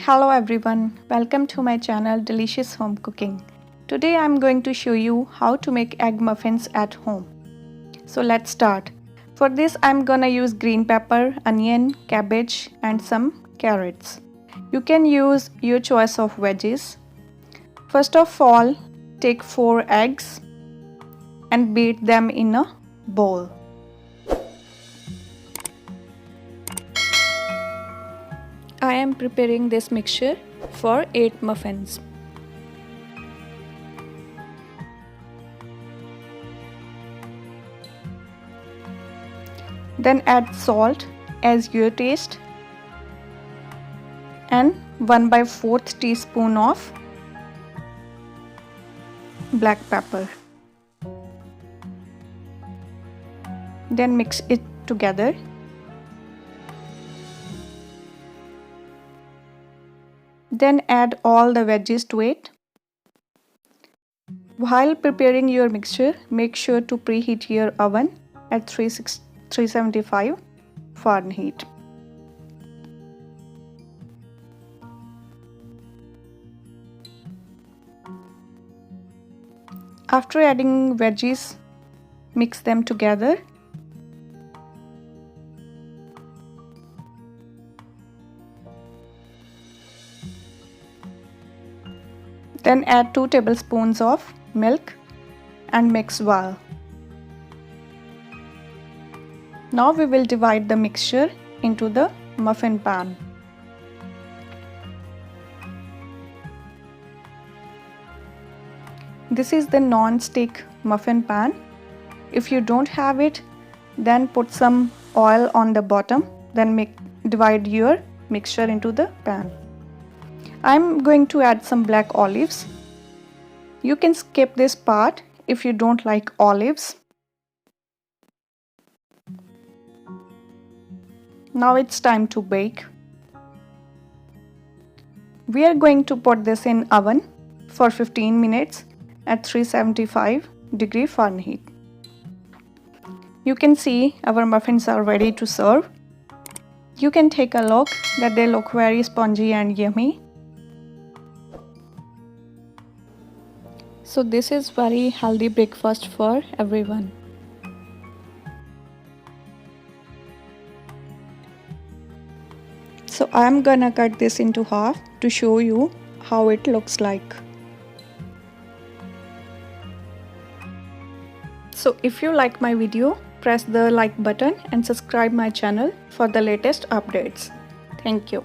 Hello everyone, welcome to my channel Delicious Home Cooking. Today I'm going to show you how to make egg muffins at home. So let's start. For this I'm gonna use green pepper, onion, cabbage and some carrots. You can use your choice of veggies. First of all, take 4 eggs and beat them in a bowl. I am preparing this mixture for 8 muffins. Then add salt as your taste and 1/4 teaspoon of black pepper. Then mix it together. Then add all the veggies to it. While preparing your mixture, make sure to preheat your oven at 375 Fahrenheit. After adding veggies, mix them together. Then add 2 tablespoons of milk and mix well. Now we will divide the mixture into the muffin pan. This is the non-stick muffin pan. If you don't have it, then put some oil on the bottom, then divide your mixture into the pan. I'm going to add some black olives. You can skip this part if you don't like olives. Now it's time to bake. We are going to put this in oven for 15 minutes at 375 degree Fahrenheit. You can see our muffins are ready to serve. You can take a look that they look very spongy and yummy. So this is very healthy breakfast for everyone. So I'm gonna cut this into half to show you how it looks like. So if you like my video, press the like button and subscribe my channel for the latest updates. Thank you.